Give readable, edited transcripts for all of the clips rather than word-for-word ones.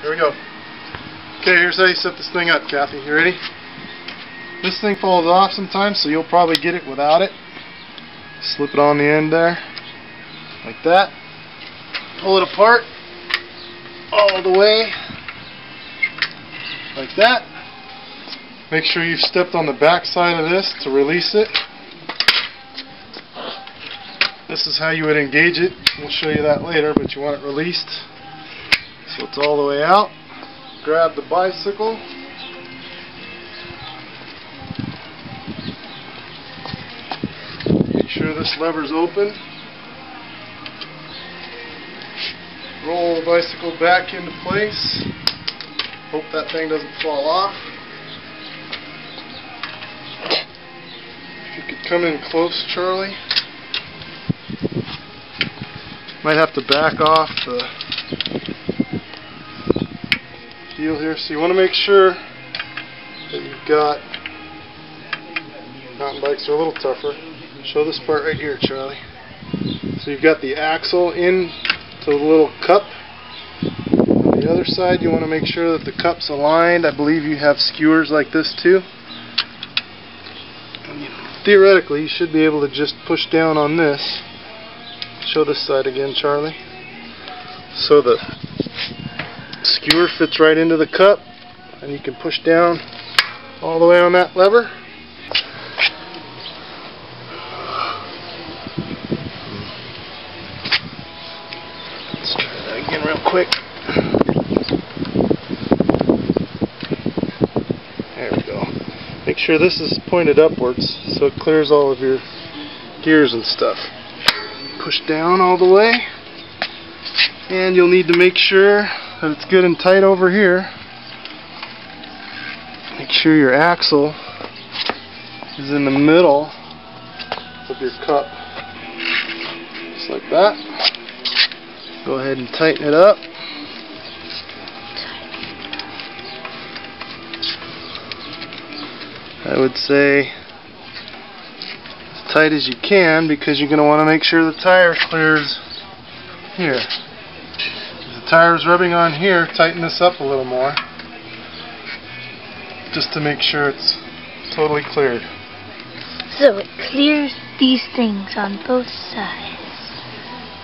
Here we go. Okay, here's how you set this thing up, Kathy. You ready? This thing falls off sometimes, so you'll probably get it without it. Slip it on the end there, like that. Pull it apart all the way, like that. Make sure you've stepped on the back side of this to release it. This is how you would engage it. We'll show you that later, but you want it released. So it's all the way out. Grab the bicycle. Make sure this lever's open. Roll the bicycle back into place. Hope that thing doesn't fall off. If you could come in close, Charlie. Might have to back off the deal here. So you want to make sure that you've got, mountain bikes are a little tougher. Show this part right here, Charlie. So you've got the axle into the little cup. On the other side, you want to make sure that the cup's aligned. I believe you have skewers like this too. And theoretically, you should be able to just push down on this. Show this side again, Charlie. So the skewer fits right into the cup, and you can push down all the way on that lever. Let's try that again real quick. There we go. Make sure this is pointed upwards so it clears all of your gears and stuff. Push down all the way, and you'll need to make sure that it's good and tight over here. Make sure your axle is in the middle of your cup, just like that. Go ahead and tighten it up. I would say tight as you can, because you're going to want to make sure the tire clears here. If the tire's rubbing on here, tighten this up a little more, just to make sure it's totally cleared. So it clears these things on both sides.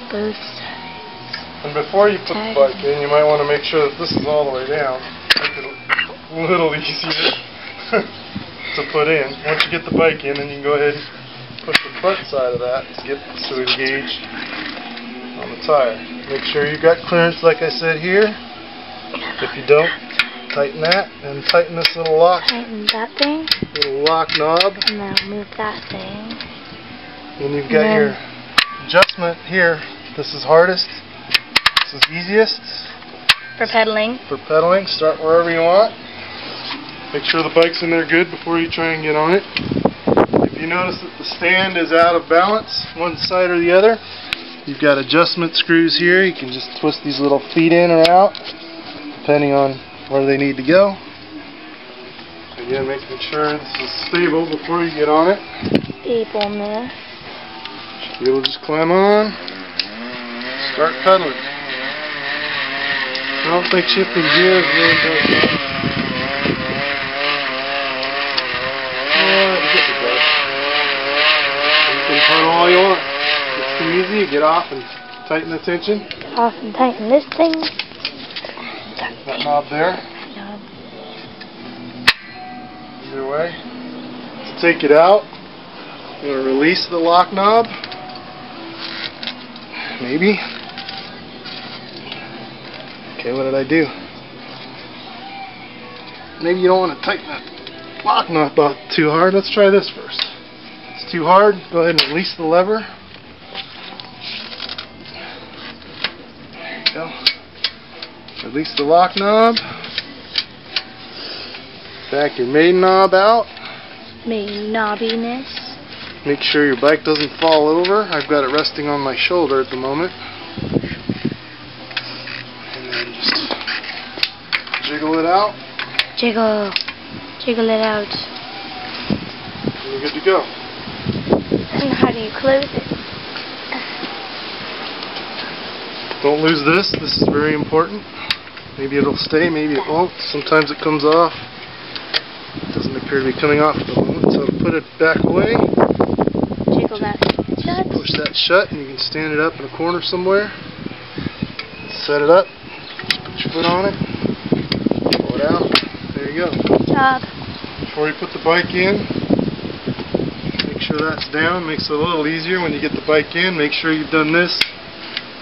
Both sides. And before you put the bike in, you might want to make sure that this is all the way down. Make it a little easier to put in. Once you get the bike in, then you can go ahead and push the front side of that to get to engage on the tire. Make sure you've got clearance, like I said here. If you don't, tighten that, and tighten this little lock. Tighten that thing. Little lock knob. And now move that thing. And you've got your adjustment here. This is hardest. This is easiest. For pedaling. For pedaling, start wherever you want. Make sure the bike's in there good before you try and get on it. If you notice that the stand is out of balance, one side or the other, you've got adjustment screws here. You can just twist these little feet in or out, depending on where they need to go. Again, making sure this is stable before you get on it. Stableness. You'll just climb on, start pedaling. I don't think shifting gears really does that. All you want. It's too easy. You get off and tighten the tension. Get off and tighten this thing. That knob there. Knob. Either way. To take it out, you want to release the lock knob. Maybe. Okay, what did I do? Maybe you don't want to tighten that lock knob up too hard. Let's try this first. Too hard, go ahead and release the lever. There you go. Release the lock knob. Back your main knob out. Main knobbiness. Make sure your bike doesn't fall over. I've got it resting on my shoulder at the moment. And then just jiggle it out. Jiggle. Jiggle it out. And you're good to go. And how do you close it? Don't lose this. This is very important. Maybe it'll stay, maybe it won't. Sometimes it comes off. It doesn't appear to be coming off at the moment, so put it back away. Jiggle that shut. Push that shut, and you can stand it up in a corner somewhere. Set it up. Just put your foot on it. Pull it out. There you go. Good job. Before you put the bike in, make sure that's down. Makes it a little easier when you get the bike in. Make sure you've done this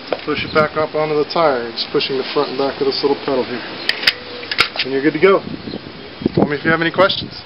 to push it back up onto the tire. Just pushing the front and back of this little pedal here. And you're good to go. Tell me if you have any questions.